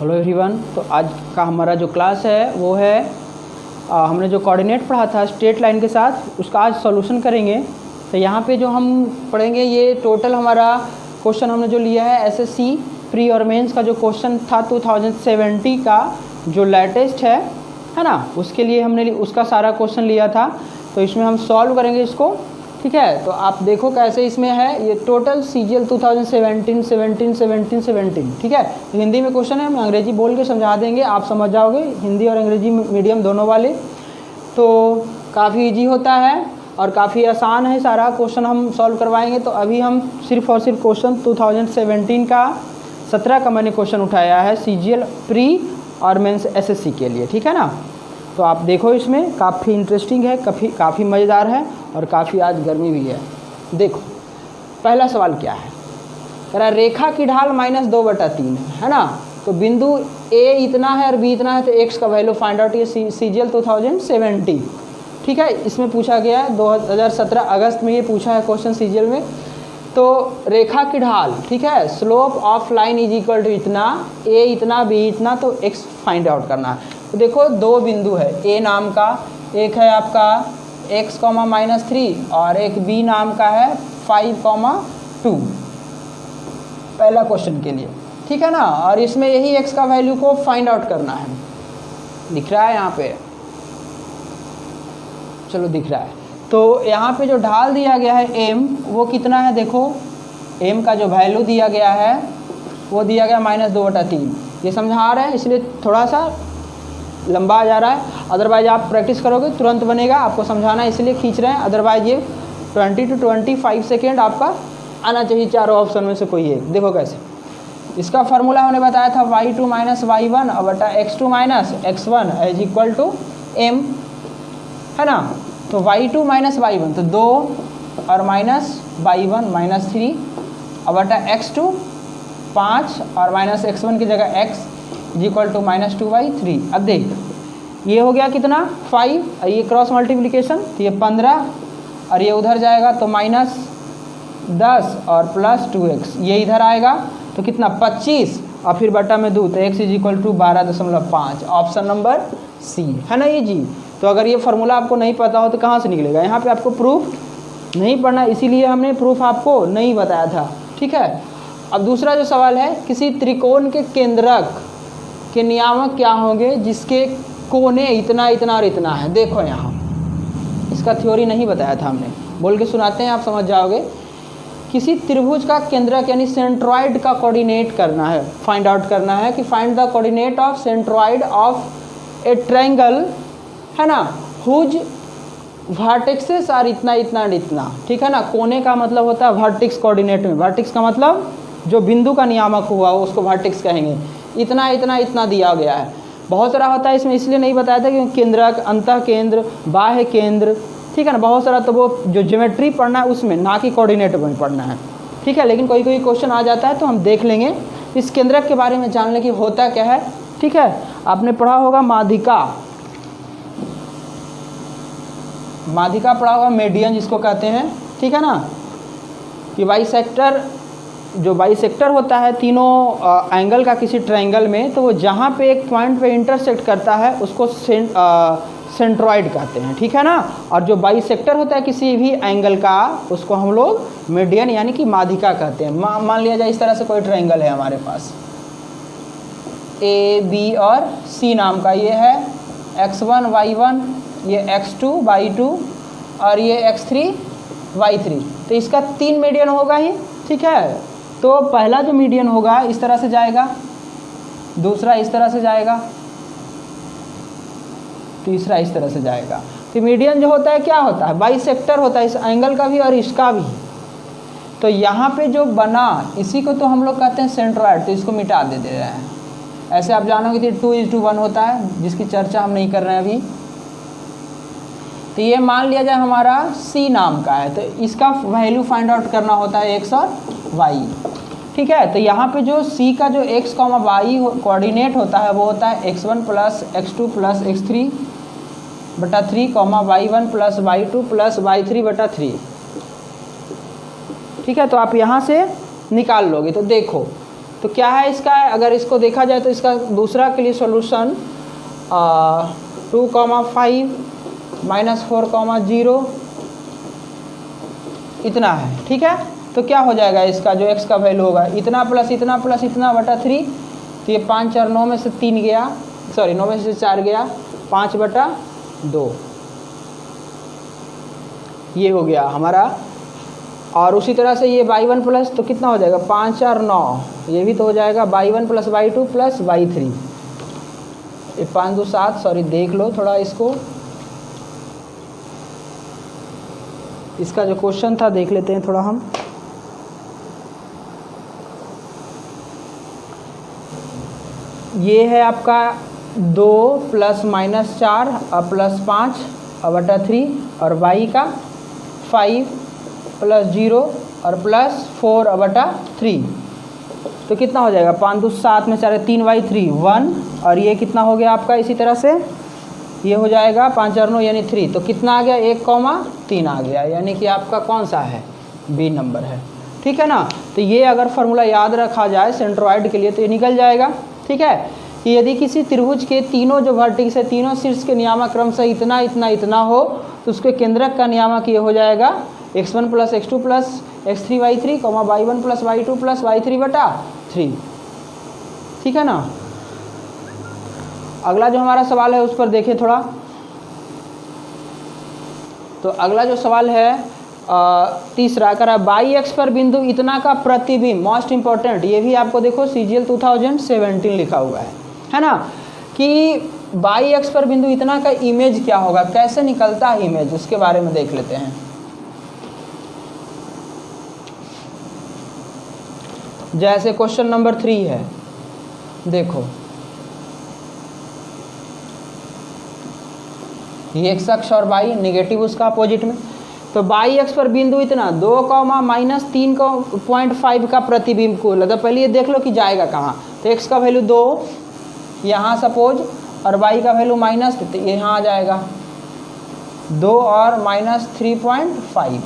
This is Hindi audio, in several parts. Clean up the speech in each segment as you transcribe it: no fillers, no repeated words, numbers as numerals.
Hello everyone. तो आज का हमारा जो क्लास है वो है हमने जो कोऑर्डिनेट पढ़ा था स्ट्रेट लाइन के साथ, उसका आज सॉल्यूशन करेंगे। तो यहाँ पे जो हम पढ़ेंगे ये टोटल हमारा क्वेश्चन हमने जो लिया है एसएससी प्री और मेंस का जो क्वेश्चन था 2070 का जो लेटेस्ट है ना, उसके लिए हमने उसका सारा क्वेश्चन लिया था। तो इसमें हम सॉल्व करेंगे इसको, ठीक है। तो आप देखो कैसे इसमें है, ये टोटल सीजीएल 2017, ठीक है। तो हिंदी में क्वेश्चन है, हम अंग्रेजी बोल के समझा देंगे, आप समझ जाओगे, हिंदी और अंग्रेजी मीडियम दोनों वाले। तो काफ़ी इजी होता है और काफ़ी आसान है, सारा क्वेश्चन हम सॉल्व करवाएंगे। तो अभी हम सिर्फ और सिर्फ क्वेश्चन 2017 का 17 का मैंने क्वेश्चन उठाया है सीजीएल प्री और मेंस एसएससी के लिए, ठीक है ना। तो आप देखो इसमें काफ़ी इंटरेस्टिंग है, काफ़ी मज़ेदार है और काफ़ी आज गर्मी भी है। देखो पहला सवाल क्या है, कह रहा रेखा की ढाल -2/3 है ना। तो बिंदु ए इतना है और बी इतना है, तो एक्स का वैल्यू फाइंड आउट। ये सीजीएल 2070, ठीक है। इसमें पूछा गया है 2017 अगस्त में, ये पूछा है क्वेश्चन सीजीएल में। तो रेखा की ढाल, ठीक है, slope of line is equal to इतना, ए इतना बी इतना, तो एक्स फाइंड आउट करना है। तो देखो दो बिंदु है, ए नाम का एक है आपका x, -3 और एक b नाम का है 5, 2 पहला क्वेश्चन के लिए, ठीक है ना। और इसमें यही x का वैल्यू को फाइंड आउट करना है, दिख रहा है यहाँ पे, चलो दिख रहा है। तो यहाँ पे जो ढाल दिया गया है m, वो कितना है, देखो m का जो वैल्यू दिया गया है वो दिया गया -2/3। ये समझा रहे हैं इसलिए थोड़ा सा लंबा आ जा रहा है, अदरवाइज आप प्रैक्टिस करोगे तुरंत बनेगा। आपको समझाना है इसलिए खींच रहे हैं, अदरवाइज ये 20 to 25 सेकेंड आपका आना चाहिए चारों ऑप्शन में से कोई एक। देखो कैसे, इसका फार्मूला हमने बताया था y2 - y1 बटा x2 - x1 is equal to m, है ना। तो y2 - y1 तो 2 और -y1 -3 बटा x2 5 और -x1 की जगह x इज इक्वल टू -2/3। अब देख ये हो गया कितना 5, ये क्रॉस मल्टीप्लिकेशन, तो ये 15 और ये उधर जाएगा तो -10 और +2x, ये इधर आएगा तो कितना 25 और फिर बटा में 2, तो x is equal to 12.5। Option number C है ना ये जी। तो अगर ये फार्मूला आपको नहीं पता हो तो कहाँ से निकलेगा, यहाँ पे आपको प्रूफ नहीं पढ़ना, इसीलिए हमने प्रूफ आपको नहीं बताया था, ठीक है। अब दूसरा जो सवाल है, किसी त्रिकोण के केंद्रक के नियामक क्या होंगे जिसके कोने इतना इतना और इतना है। देखो यहाँ इसका थ्योरी नहीं बताया था हमने, बोल के सुनाते हैं आप समझ जाओगे। किसी त्रिभुज का केंद्रक यानी सेंट्रॉइड का कोऑर्डिनेट करना है, फाइंड आउट करना है कि find the coordinate of centroid of A triangle, है ना, हुज वर्टेक्सेस आर इतना इतना और इतना, ठीक है ना। कोने का मतलब होता है वर्टेक्स कोऑर्डिनेट में, वर्टेक्स का मतलब जो बिंदु का नियामक हुआ उसको वर्टेक्स कहेंगे। इतना इतना इतना दिया गया है, बहुत सारा होता है इसमें, इसलिए नहीं बताया था कि केंद्रक, अंतः केंद्र, बाह्य केंद्र, ठीक है ना, बहुत सारा। तो वो जो ज्योमेट्री पढ़ना है उसमें, ना कि कोऑर्डिनेट में पढ़ना है, ठीक है। लेकिन कोई कोई क्वेश्चन आ जाता है तो हम देख लेंगे। इस केंद्रक के बारे में जान लें कि होता क्या है, ठीक है। आपने पढ़ा होगा माध्यिका, माध्यिका पढ़ा होगा, मीडियन जिसको कहते हैं, ठीक है ना। कि बाइसेक्टर, जो बाइसेक्टर होता है तीनों एंगल का किसी ट्रायंगल में, तो वो जहाँ पे एक पॉइंट पे इंटरसेक्ट करता है उसको सेंट्रॉइड कहते हैं, ठीक है ना। और जो बाइसेक्टर होता है किसी भी एंगल का, उसको हम लोग मीडियन यानी कि माध्यिका कहते हैं। मान लिया जाए इस तरह से कोई ट्रायंगल है हमारे पास ए बी और सी नाम का, ये है x1 y1, ये x2 y2 और ये x3 y3। तो इसका 3 मीडियन होगा ही, ठीक है। तो पहला जो मीडियन होगा इस तरह से जाएगा, दूसरा इस तरह से जाएगा, तीसरा इस तरह से जाएगा। तो मीडियन जो होता है क्या होता है, बाइसेक्टर होता है, इस एंगल का भी और इसका भी। तो यहाँ पे जो बना इसी को तो हम लोग कहते हैं सेंट्रॉइड, तो इसको मिटा दे रहे हैं। ऐसे आप जानोगे कि 2:1 होता है, जिसकी चर्चा हम नहीं कर रहे हैं अभी। तो ये मान लिया जाए हमारा C नाम का है, तो इसका वैल्यू फाइंड आउट करना होता है x और y, ठीक है। तो यहाँ पे जो C का जो x, y कोऑर्डिनेट होता है वो होता है x1 + x2 + x3 बटा 3, y1 + y2 + y3 बटा 3, ठीक है। तो आप यहाँ से निकाल लोगे। तो देखो तो क्या है इसका, अगर इसको देखा जाए तो इसका दूसरा के लिए सॉल्यूशन 2,5 -4,0 इतना है। ठीक है, तो क्या हो जाएगा इसका जो x का वैल्यू होगा, इतना प्लस इतना प्लस इतना बटा 3, तो ये 5 4 9 में से 3 गया, सॉरी 9 में से 4 गया, 5/2 ये हो गया हमारा। और उसी तरह से ये y1 प्लस तो कितना हो जाएगा 5 4 9, ये भी तो हो जाएगा y1 plus y2 plus y3, ये 5 2 7, सॉरी देख लो थोड़ा इसको, इसका जो क्वेश्चन था देख लेते हैं थोड़ा हम। ये है आपका 2 + -4 और +5/3 और y का 5 + 0 और +4/3, तो कितना हो जाएगा 5 2 7 में 4 3y3 1, और ये कितना हो गया आपका, इसी तरह से ये हो जाएगा 5 4 9 यानी 3, तो कितना आ गया 1,3 आ गया, यानी कि आपका कौन सा है, बी नंबर है। ठीक है ना, तो ये अगर फार्मूला याद रखा जाए सेंट्रोइड के लिए तो ये निकल जाएगा। ठीक है, कि यदि किसी त्रिभुज के तीनों जो वर्टेक्स है, तीनों शीर्ष के नियामक क्रम से इतना इतना इतना हो, तो उसके केंद्रक का नियामक ये हो जाएगा x1 + x2 + x3 y3, y1 + y2 + y3/3। ठीक है ना, अगला जो हमारा सवाल है उस पर देखें थोड़ा। तो अगला जो सवाल है तीसरा करा, बाई एक्स पर बिंदु इतना का प्रतिबिंब, मोस्ट इंपॉर्टेंट, ये भी आपको देखो CGL 2017 लिखा हुआ है ना, कि बाई एक्स पर बिंदु इतना का इमेज क्या होगा, कैसे निकलता है इमेज, उसके बारे में देख लेते हैं। जैसे क्वेश्चन नंबर 3 है, देखो ये एक्स अक्ष और बाई नेगेटिव उसका अपोजिट में, तो बाई एक्स पर बिंदु इतना 2, -3.5 का प्रतिबिंब को लगा, पहले ये देख लो कि जाएगा कहाँ, तो x का वैल्यू 2 यहाँ सपोज, और y का वैल्यू माइनस, तो यहाँ आ जाएगा 2 और -3.5,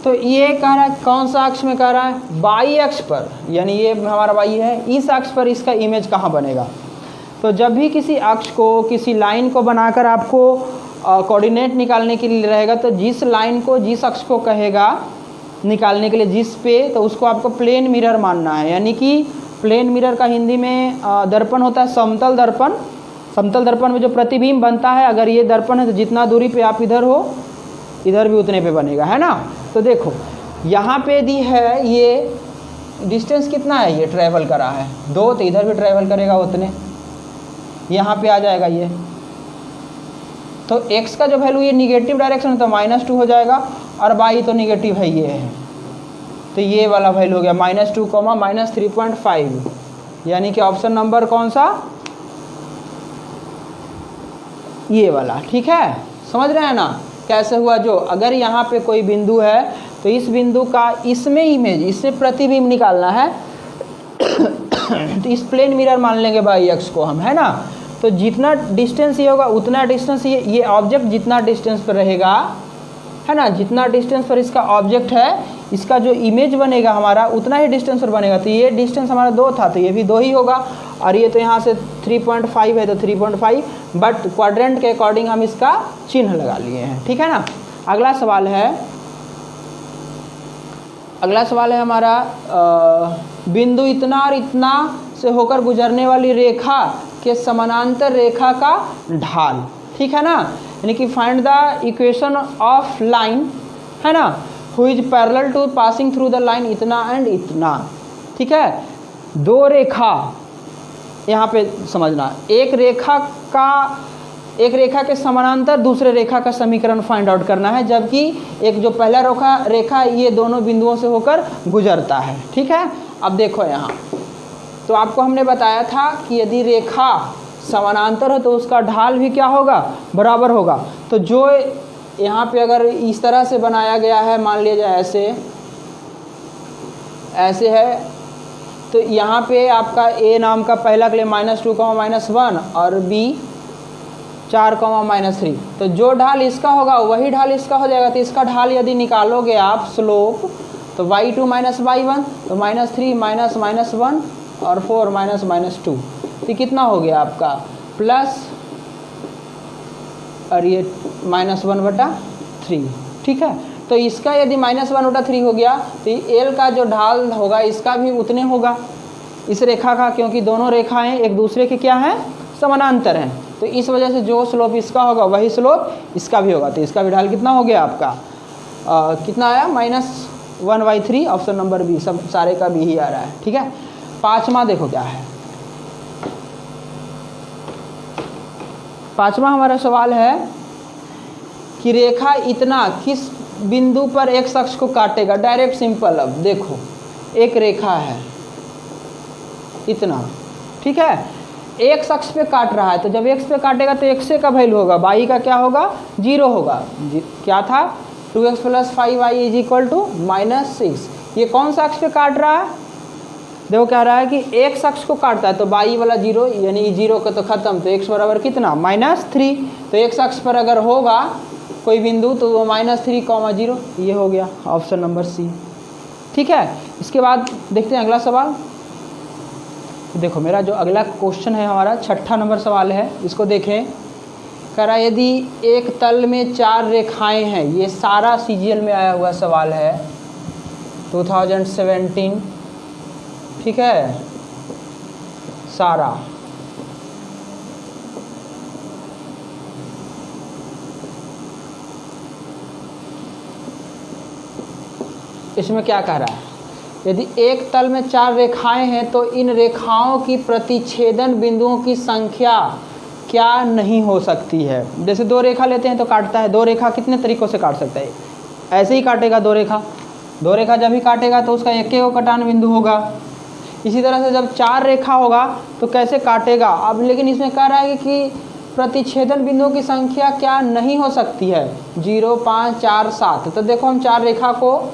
तो ये कह रहा है कौन सा अक्ष में कह रहा है, बाई अक्ष पर, यानी ये हमारा y है, इस अक्ष पर इसका इमेज कहाँ बनेगा। तो जब भी किसी अक्ष को, किसी लाइन को बनाकर आपको कोऑर्डिनेट निकालने के लिए रहेगा, तो जिस लाइन को, जिस अक्ष को कहेगा निकालने के लिए जिस पे, तो उसको आपको प्लेन मिरर मानना है। यानी कि प्लेन मिरर का हिंदी में दर्पण होता है समतल दर्पण। समतल दर्पण में जो प्रतिबिंब बनता है, अगर ये दर्पण है तो जितना दूरी पे आप इधर हो, इधर भी उतने पे बनेगा, है ना। तो देखो यहाँ पे दी है, ये डिस्टेंस कितना है, ये ट्रैवल करा है 2, तो इधर भी ट्रैवल करेगा उतने, यहाँ पे आ जाएगा ये, तो x का जो वैल्यू ये निगेटिव डायरेक्शन तो -2 हो जाएगा, और y तो निगेटिव है ये है, तो ये वाला वैल्यू हो गया -2, -3.5, यानी कि ऑप्शन नंबर कौन सा, ये वाला। ठीक है, समझ रहे हैं ना कैसे हुआ। जो अगर यहाँ पे कोई बिंदु है, तो इस बिंदु का इसमें इमेज, इसमें प्रतिबिंब निकालना है, तो इस प्लेन मिरर मान लेंगे बाई एक्स को हम, है ना। तो जितना डिस्टेंस ये होगा उतना डिस्टेंस ये ऑब्जेक्ट जितना डिस्टेंस पर रहेगा, है ना, जितना डिस्टेंस पर इसका ऑब्जेक्ट है, इसका जो इमेज बनेगा हमारा उतना ही डिस्टेंस पर बनेगा। तो ये डिस्टेंस हमारा 2 था, तो ये भी 2 ही होगा, और ये तो यहाँ से 3.5 है तो 3.5, बट क्वाड्रेंट के अकॉर्डिंग हम इसका चिन्ह लगा लिए हैं। ठीक है ना। अगला सवाल है हमारा बिंदु इतना और इतना से होकर गुजरने वाली रेखा के समानांतर रेखा का ढाल। ठीक है ना, यानी कि find the equation of line, है ना, who is parallel to passing through the line इतना एंड इतना। ठीक है, 2 रेखा यहाँ पे समझना, एक रेखा के समानांतर दूसरे रेखा का समीकरण फाइंड आउट करना है, जबकि एक जो पहला रेखा ये दोनों बिंदुओं से होकर गुजरता है। ठीक है, अब देखो यहाँ, तो आपको हमने बताया था कि यदि रेखा समानांतर हो तो उसका ढाल भी क्या होगा, बराबर होगा। तो जो यहाँ पे अगर इस तरह से बनाया गया है, मान लिया जाए ऐसे है, तो यहाँ पे आपका a नाम का पहला के लिए -2, -1 और b 4, -3, तो जो ढाल इसका होगा वही ढाल इसका हो जाएगा। तो इसका ढाल यदि निकालोगे आप स्लोप, तो y2 - y1, तो -3 -1 और 4 माइनस माइनस 2, तो कितना हो गया आपका प्लस और ये -1/3, ठीक है। तो इसका यदि -1/3 हो गया तो एल का जो ढाल होगा इसका भी उतने होगा इस रेखा का, क्योंकि दोनों रेखाएं एक दूसरे के क्या हैं, समानांतर हैं। तो इस वजह से जो स्लोप इसका होगा वही स्लोप इसका भी होगा। तो इसका भी ढाल कितना हो गया आपका कितना आया, -1/3। ऑप्शन नंबर बी, सब सारे का बी ही आ रहा है, ठीक है। पाँचवा देखो क्या है। पाँचवा हमारा सवाल है कि रेखा इतना किस बिंदु पर एक शख्स को काटेगा। डायरेक्ट सिंपल, अब देखो एक रेखा है इतना, ठीक है, एक शख्स पे काट रहा है। तो जब x पे काटेगा तो x का वैल्यू होगा, y का क्या होगा, 0 होगा। क्या था, 2x + 5y = -6। ये कौन सा अक्ष पे काट रहा है, देखो कह रहा है कि एक शख्स को काटता है, तो y वाला 0 यानी 0 का तो खत्म, तो x बराबर कितना, -3। तो एक शख्स पर अगर होगा कोई बिंदु तो वो -3, 0, ये हो गया ऑप्शन नंबर सी, ठीक है। इसके बाद देखते हैं अगला सवाल। देखो मेरा जो अगला क्वेश्चन है हमारा 6ठा नंबर सवाल है, इसको देखें। कह रहा यदि एक तल में 4 रेखाएं हैं, ये सारा सीजीएल में आया हुआ सवाल है 2017, ठीक है, सारा। इसमें क्या कह रहा है, यदि एक तल में 4 रेखाएं हैं तो इन रेखाओं की प्रतिच्छेदन बिंदुओं की संख्या क्या नहीं हो सकती है। जैसे 2 रेखा लेते हैं तो काटता है, 2 रेखा कितने तरीक़ों से काट सकता है, ऐसे ही काटेगा 2 रेखा जब भी काटेगा तो उसका एक कटान बिंदु होगा। इसी तरह से जब 4 रेखा होगा तो कैसे काटेगा। अब लेकिन इसमें कह रहा है कि प्रतिच्छेदन बिंदुओं की संख्या क्या नहीं हो सकती है, 0, 5, 4, 7। तो देखो हम 4 रेखा को,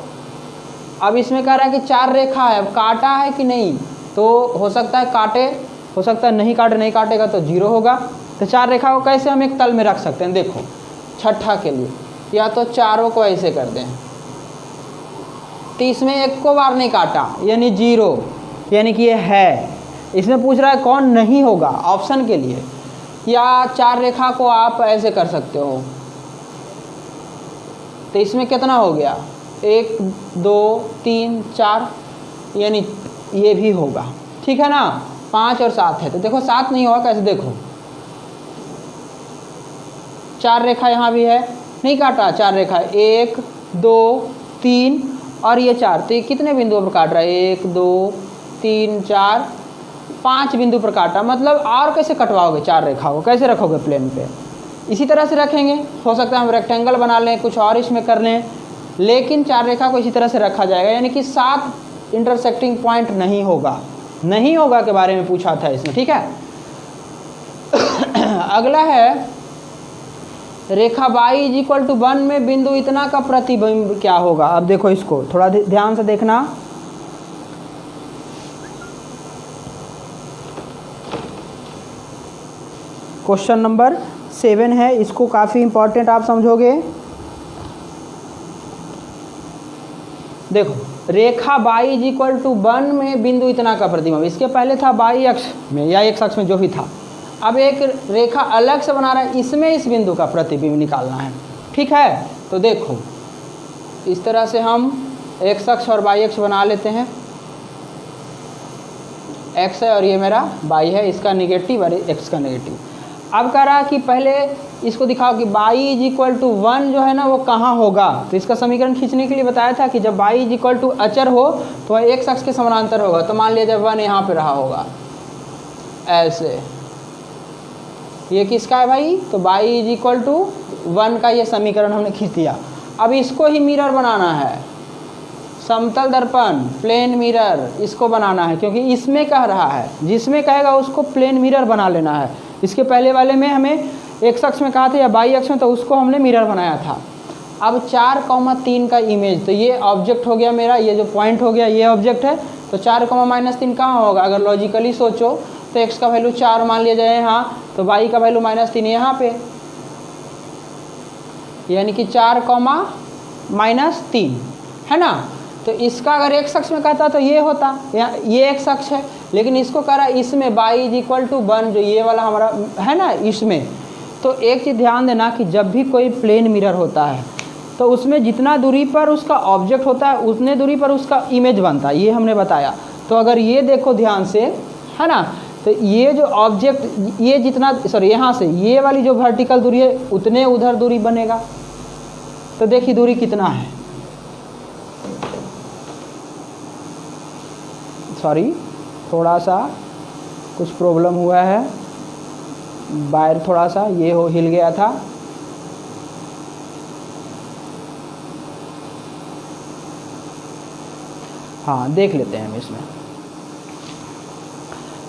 अब इसमें कह रहा है कि 4 रेखा है, अब काटा है कि नहीं, तो हो सकता है काटे, हो सकता है नहीं काटे, नहीं काटेगा तो 0 होगा। तो 4 रेखा को कैसे हम एक तल में रख सकते हैं, देखो छठा के लिए या तो चारों को ऐसे कर दें, तो इसमें एक को बार नहीं काटा यानी 0, यानी कि ये है। इसमें पूछ रहा है कौन नहीं होगा ऑप्शन के लिए, या 4 रेखा को आप ऐसे कर सकते हो। तो इसमें कितना हो गया, 1, 2, 3, 4, यानी ये भी होगा, ठीक है ना। 5 और 7 है, तो देखो 7 नहीं होगा कैसे, देखो 4 रेखा यहाँ भी है, नहीं काटा, 4 रेखा 1, 2, 3 और ये 4, तो ये कितने बिंदुओं पर काट रहा है, 1, 2, 3, 4, 5 बिंदु पर काटा। मतलब और कैसे कटवाओगे 4 रेखा को, कैसे रखोगे प्लेन पे, इसी तरह से रखेंगे। हो सकता है हम रेक्टेंगल बना लें, कुछ और इसमें कर लें, लेकिन 4 रेखा को इसी तरह से रखा जाएगा, यानी कि 7 इंटरसेक्टिंग पॉइंट नहीं होगा। नहीं होगा के बारे में पूछा था इसमें, ठीक है। अगला है रेखा y = 1 में बिंदु इतना का प्रतिबिंब क्या होगा। अब देखो इसको थोड़ा ध्यान से देखना। क्वेश्चन नंबर 7 है, इसको काफ़ी इंपॉर्टेंट आप समझोगे। देखो रेखा y = 1 में बिंदु इतना का प्रतिबिंब, इसके पहले था y अक्ष में या x अक्ष में जो भी था, अब एक रेखा अलग से बना रहा है, इसमें इस बिंदु का प्रतिबिंब निकालना है, ठीक है। तो देखो इस तरह से हम x अक्ष और y अक्ष बना लेते हैं। x है और ये मेरा y है, इसका नेगेटिव और x का नेगेटिव। अब कह रहा है कि पहले इसको दिखाओ कि y = 1 जो है ना वो कहाँ होगा। तो इसका समीकरण खींचने के लिए बताया था कि जब y = अचर हो तो वह x अक्ष के समानांतर होगा। तो मान लिया जब 1 यहाँ पे रहा होगा ऐसे, ये किसका है भाई, तो y = 1 का ये समीकरण हमने खींच दिया। अब इसको ही मिरर बनाना है, समतल दर्पण प्लेन मिरर इसको बनाना है, क्योंकि इसमें कह रहा है, जिसमें कहेगा उसको प्लेन मिरर बना लेना है। इसके पहले वाले में हमें x अक्ष में कहा था या y अक्ष में, तो उसको हमने मिरर बनाया था। अब 4,3 का इमेज, तो ये ऑब्जेक्ट हो गया मेरा, ये जो पॉइंट हो गया ये ऑब्जेक्ट है। तो 4,-3 कहाँ होगा, अगर लॉजिकली सोचो तो x का वैल्यू 4 मान लिया जाए यहाँ, तो y का वैल्यू -3 यहाँ पे, यानी कि 4,-3 है ना। तो इसका अगर x अक्ष में कहता तो ये होता, ये x अक्ष है, लेकिन इसको कह रहा है इसमें y इज इक्वल टू 1, जो ये वाला हमारा है ना इसमें। तो एक चीज़ ध्यान देना कि जब भी कोई प्लेन मिरर होता है तो उसमें जितना दूरी पर उसका ऑब्जेक्ट होता है उतने दूरी पर उसका इमेज बनता है, ये हमने बताया। तो अगर ये देखो ध्यान से, है ना, तो ये जो ऑब्जेक्ट ये जितना सॉरी यहाँ से ये वाली जो वर्टिकल दूरी है उतने उधर दूरी बनेगा। तो देखिए दूरी कितना है, सॉरी थोड़ा सा कुछ प्रॉब्लम हुआ है, वायर थोड़ा सा ये हो हिल गया था। हाँ देख लेते हैं हम इसमें,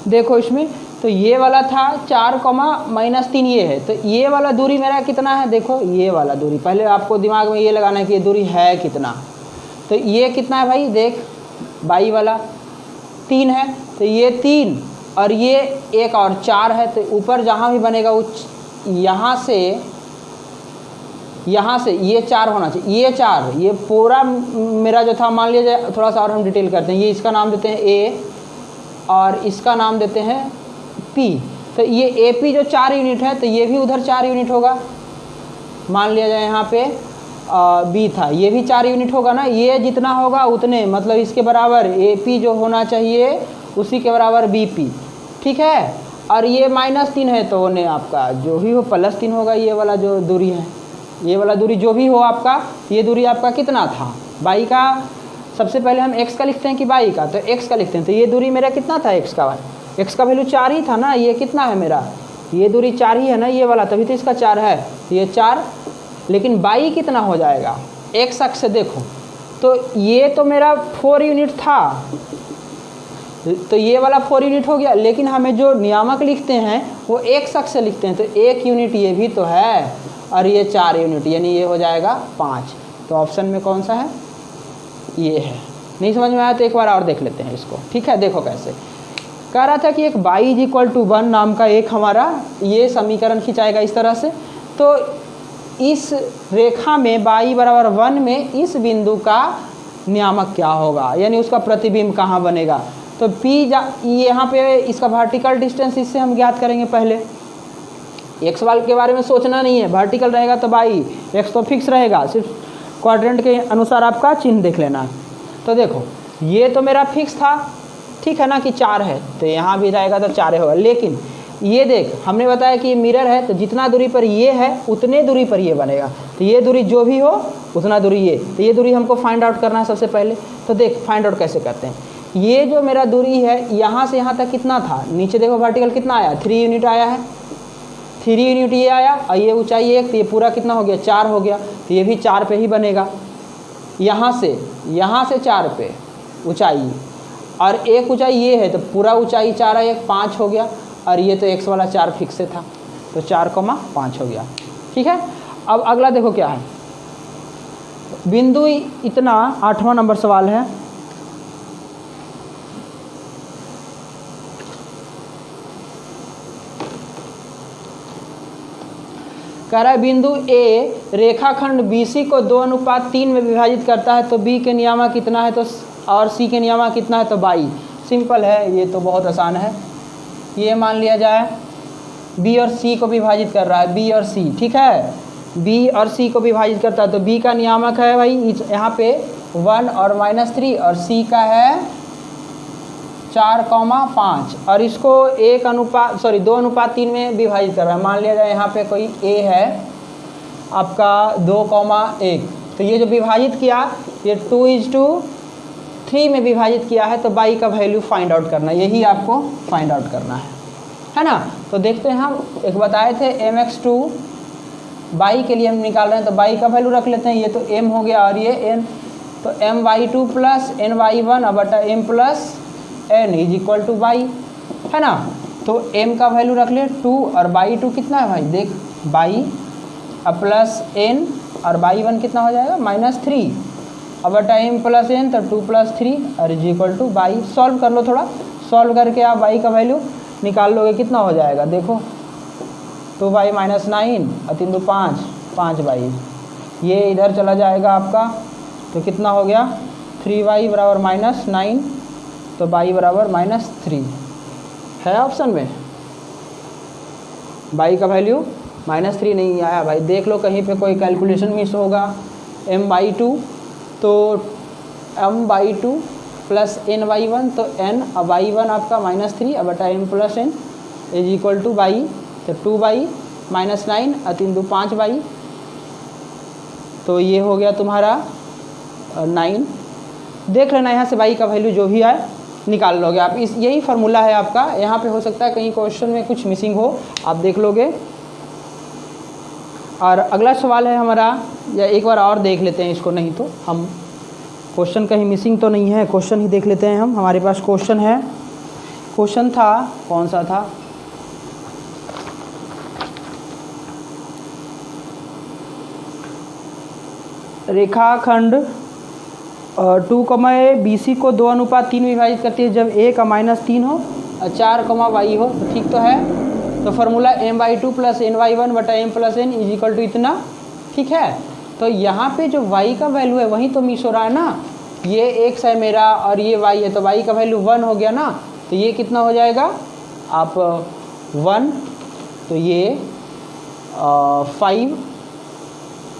देखो इसमें तो ये वाला था 4,-3 ये है, तो ये वाला दूरी मेरा कितना है, देखो ये वाला दूरी, पहले आपको दिमाग में ये लगाना है कि ये दूरी है कितना। तो ये कितना है भाई, देख बाई वाला 3 है, तो ये 3 और ये 1 और 4 है। तो ऊपर जहाँ भी बनेगा वो यहाँ से ये 4 होना चाहिए, ये 4, ये पूरा मेरा जो था, मान लीजिए थोड़ा सा और हम डिटेल करते हैं, ये इसका नाम देते हैं ए और इसका नाम देते हैं पी। तो ये ए पी जो 4 यूनिट है तो ये भी उधर 4 यूनिट होगा, मान लिया जाए यहाँ पे बी था, ये भी 4 यूनिट होगा ना, ये जितना होगा उतने मतलब इसके बराबर ए पी जो होना चाहिए उसी के बराबर बी पी, ठीक है। और ये -3 है तो उन्हें आपका जो भी हो +3 होगा, ये वाला जो दूरी है, ये वाला दूरी जो भी हो आपका, ये दूरी आपका कितना था बाई का। सबसे पहले हम x का लिखते हैं कि बाई का, तो x का लिखते हैं, तो ये दूरी मेरा कितना था x का वैल्यू 4 ही था ना, ये कितना है मेरा, ये दूरी 4 ही है ना ये वाला, तभी तो इसका 4 है, ये 4। लेकिन बाई कितना हो जाएगा x अक्ष से देखो, तो ये तो मेरा 4 यूनिट था, तो ये वाला 4 यूनिट हो गया, लेकिन हमें जो नियामक लिखते हैं वो x अक्ष से लिखते हैं, तो 1 यूनिट ये भी तो है और ये 4 यूनिट, यानी ये हो जाएगा 5। तो ऑप्शन में कौन सा है, ये है। नहीं समझ में आया तो एक बार और देख लेते हैं इसको, ठीक है। देखो कैसे कह रहा था कि एक y इज इक्वल टू 1 नाम का एक हमारा ये समीकरण खिंचाएगा इस तरह से। तो इस रेखा में y बराबर 1 में इस बिंदु का नियामक क्या होगा, यानी उसका प्रतिबिंब कहाँ बनेगा। तो p यहाँ पे इसका वर्टिकल डिस्टेंस इससे हम ज्ञात करेंगे। पहले x वाल के बारे में सोचना नहीं है, वर्टिकल रहेगा तो y, x तो फिक्स रहेगा, सिर्फ क्वाड्रेंट के अनुसार आपका चिन्ह देख लेना। तो देखो ये तो मेरा फिक्स था, ठीक है ना, कि 4 है, तो यहाँ भी रहेगा तो 4 होगा। लेकिन ये देख हमने बताया कि ये मिरर है, तो जितना दूरी पर ये है उतने दूरी पर ये बनेगा, तो ये दूरी जो भी हो उतना दूरी ये, तो ये दूरी हमको फाइंड आउट करना है सबसे पहले। तो देख फाइंड आउट कैसे करते हैं, ये जो मेरा दूरी है यहाँ से यहाँ तक कितना था, नीचे देखो वर्टिकल कितना आया, 3 यूनिट आया है, 3 यूनिट ये आया, और ये ऊंचाई 1, तो ये पूरा कितना हो गया, 4 हो गया, तो ये भी 4 पे ही बनेगा। यहाँ से 4 पे ऊंचाई, और एक ऊंचाई ये है, तो पूरा ऊंचाई 4 है, 1 5 हो गया, और ये तो x वाला 4 फिक्स से था, तो 4,5 हो गया, ठीक है। अब अगला देखो क्या है, बिंदु इतना 8वां नंबर सवाल है। कह रहा है बिंदु A रेखाखंड BC को 2:3 में विभाजित करता है, तो B के नियामक कितना है, तो और C के नियामक कितना है, तो 22। सिंपल है, ये तो बहुत आसान है। ये मान लिया जाए B और C को विभाजित कर रहा है, B और C, ठीक है, B और C को विभाजित करता है, तो B का नियामक है भाई यहाँ पे 1 और -3, और C का है 4,5, और इसको 2:3 में विभाजित कर रहा है। मान लिया जाए यहाँ पे कोई A है आपका 2,1, तो ये जो विभाजित किया ये 2:3 में विभाजित किया है, तो बाई का वैल्यू फाइंड आउट करना, यही आपको फाइंड आउट करना है ना। तो देखते हैं, हम एक बताए थे mx2 बाई के लिए हम निकाल रहे हैं, तो बाई का वैल्यू रख लेते हैं, ये तो m हो गया और ये n, तो my2 + ny1/m + n is equal two by, है ना। तो m का वैल्यू रख ले 2, और बाई 2 कितना है भाई, देख बाई प्लस n, और बाई 1 कितना हो जाएगा -3 m + n, तो 2 + 3 और is equal two by. Solve कर लो, थोड़ा सॉल्व करके आप बाई का वैल्यू निकाल लोगे, कितना हो जाएगा, देखो 2y - 9 और 3 2 5, 5y, ये इधर चला जाएगा आपका, तो कितना हो गया 3y = -9, तो y बराबर -3 है ऑप्शन में। y का वैल्यू -3 नहीं आया भाई, देख लो कहीं पे कोई कैलकुलेशन मिस होगा। m/2 तो m/2 प्लस n/1 तो n अब y1 आपका -3 अब बटा m plus n is equal to y तो 2y -9 और 3 2 5y, तो ये हो गया तुम्हारा 9। देख लेना यहाँ से y का वैल्यू जो भी आए निकाल लोगे आप। इस यही फार्मूला है आपका। यहाँ पे हो सकता है कहीं क्वेश्चन में कुछ मिसिंग हो, आप देख लोगे। और अगला सवाल है हमारा, या एक बार और देख लेते हैं इसको, नहीं तो हम क्वेश्चन कहीं मिसिंग तो नहीं है, क्वेश्चन ही देख लेते हैं हम। हमारे पास क्वेश्चन है, क्वेश्चन था कौन सा था, रेखाखंड 2, BC को 2:3 विभाजित करती है जब a का -3 हो और 4, y हो, तो ठीक तो है। तो फार्मूला m/2 प्लस n/1 बटा m plus n is equal to इतना, ठीक है। तो यहाँ पे जो y का वैल्यू है वही तो मिस हो रहा है ना, ये x है मेरा और ये y है, तो y का वैल्यू 1 हो गया ना, तो ये कितना हो जाएगा आप 1, तो ये 5,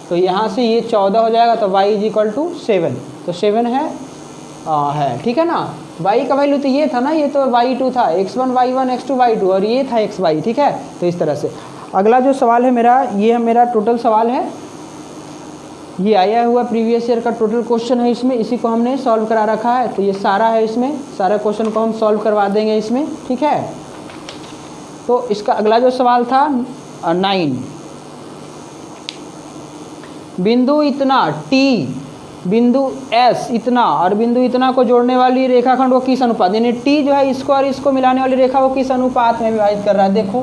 तो यहाँ से ये 14 हो जाएगा, तो y इज इक्वल टू 7, तो 7 है, ठीक है ना। y का वैल्यू तो ये था ना, ये तो y2 था, x1 y1 x2 y2 और ये था xy, ठीक है। तो इस तरह से अगला जो सवाल है मेरा, ये मेरा टोटल सवाल है, ये आया हुआ प्रीवियस ईयर का टोटल क्वेश्चन है इसमें, इसी को हमने सॉल्व करा रखा है। तो ये सारा है, इसमें सारा क्वेश्चन को हम सॉल्व करवा देंगे इसमें, ठीक है। तो इसका अगला जो सवाल था 9, बिंदु इतना T, बिंदु S इतना और बिंदु इतना को जोड़ने वाली रेखाखंड को किस अनुपात, यानी T जो है इसको और इसको मिलाने वाली रेखा को किस अनुपात में विभाजित कर रहा है। देखो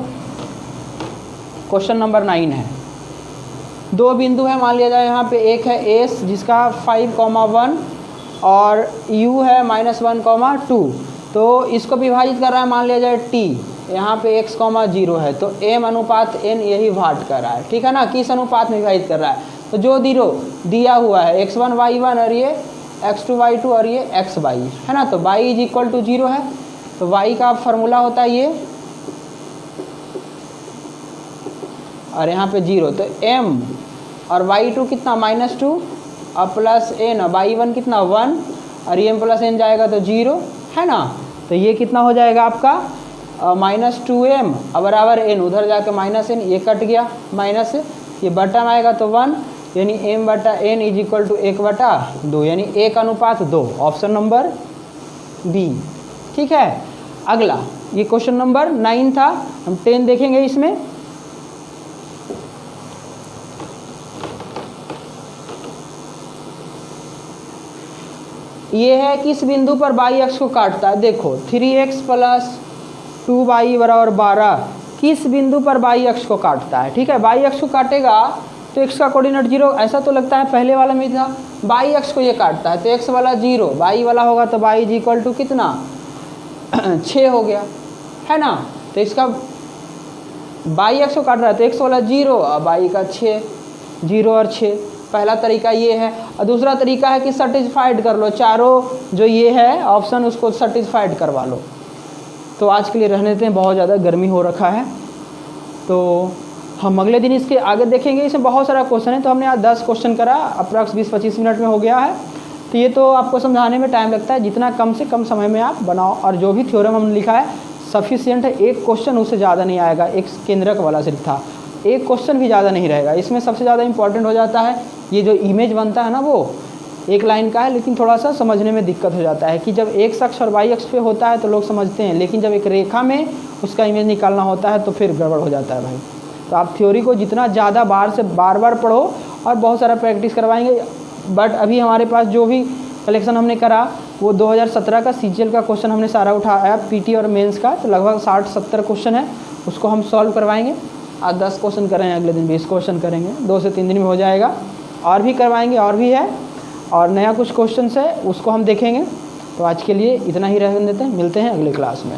क्वेश्चन नंबर 9 है, दो बिंदु है, मान लिया जाए यहाँ पे एक है S जिसका 5,1 और U है -1,2, तो इसको विभाजित कर रहा है, मान लिया जाए T, यहाँ पे x, 0 है, तो m अनुपात n यही भाट कर रहा है, ठीक है ना, किस अनुपात में विभाजित कर रहा है। तो जो दिया हुआ है x1 y1 और ये x2 y2 और ये xy है ना, तो y इज इक्वल टू 0 है, तो y का फार्मूला होता है ये, और यहाँ पे 0, तो m और y2 कितना -2 और प्लस n, y1 कितना 1 और ये m प्लस n जाएगा तो 0 है ना, तो ये कितना हो जाएगा आपका -2m और बराबर n, उधर जाके -n, ये कट गया माइनस, ये बटन आएगा तो 1, यानी m/n इज इक्वल टू 1/2, यानी 1:2, ऑप्शन नंबर बी, ठीक है। अगला ये क्वेश्चन नंबर 9 था, हम 10 देखेंगे इसमें। ये है किस बिंदु पर y अक्ष को काटता है, देखो 3x + 2y बराबर 12 किस बिंदु पर y अक्ष को काटता है, ठीक है। y अक्ष को काटेगा तो x का कोऑर्डिनेट 0, ऐसा तो लगता है पहले वाला में था, y अक्ष को ये काटता है तो x वाला 0, y वाला होगा तो y इज इक्वल टू कितना 6 हो गया, है ना। तो इसका y अक्ष को काट रहा है तो x वाला 0 और y का 6, 0 और 6, पहला तरीका ये है। और दूसरा तरीका है कि सेटिस्फाइड कर लो, चारों जो ये है ऑप्शन उसको सेटिस्फाइड करवा लो। तो आज के लिए रहने देते हैं, बहुत ज़्यादा गर्मी हो रखा है, तो हम अगले दिन इसके आगे देखेंगे। इसमें बहुत सारा क्वेश्चन है, तो हमने आज 10 क्वेश्चन करा, अप्रॉक्स 20-25 मिनट में हो गया है। तो ये तो आपको समझाने में टाइम लगता है, जितना कम से कम समय में आप बनाओ, और जो भी थ्योरम हमने लिखा है सफिशिएंट है, एक क्वेश्चन उससे ज़्यादा नहीं आएगा, एक केंद्रक वाला सिर्फ था, एक क्वेश्चन भी ज़्यादा नहीं रहेगा। इसमें सबसे ज़्यादा इंपॉर्टेंट हो जाता है ये जो इमेज बनता है ना, वो एक लाइन का है, लेकिन थोड़ा सा समझने में दिक्कत हो जाता है कि जब x अक्ष और y अक्ष पे होता है तो लोग समझते हैं, लेकिन जब एक रेखा में उसका इमेज निकालना होता है तो फिर गड़बड़ हो जाता है भाई। तो आप थ्योरी को जितना ज़्यादा बार बार पढ़ो और बहुत सारा प्रैक्टिस करवाएंगे। बट अभी हमारे पास जो भी कलेक्शन हमने करा वो 2017 का CGL का क्वेश्चन हमने सारा उठाया, PT और मेंस का, तो लगभग 60-70 क्वेश्चन है, उसको हम सॉल्व करवाएंगे। आज 10 क्वेश्चन करेंगे, अगले दिन 20 क्वेश्चन करेंगे, 2 से 3 दिन में हो जाएगा। और भी करवाएंगे, और भी है, और नया कुछ क्वेश्चन है उसको हम देखेंगे। तो आज के लिए इतना ही रहने देते हैं, मिलते हैं अगले क्लास में।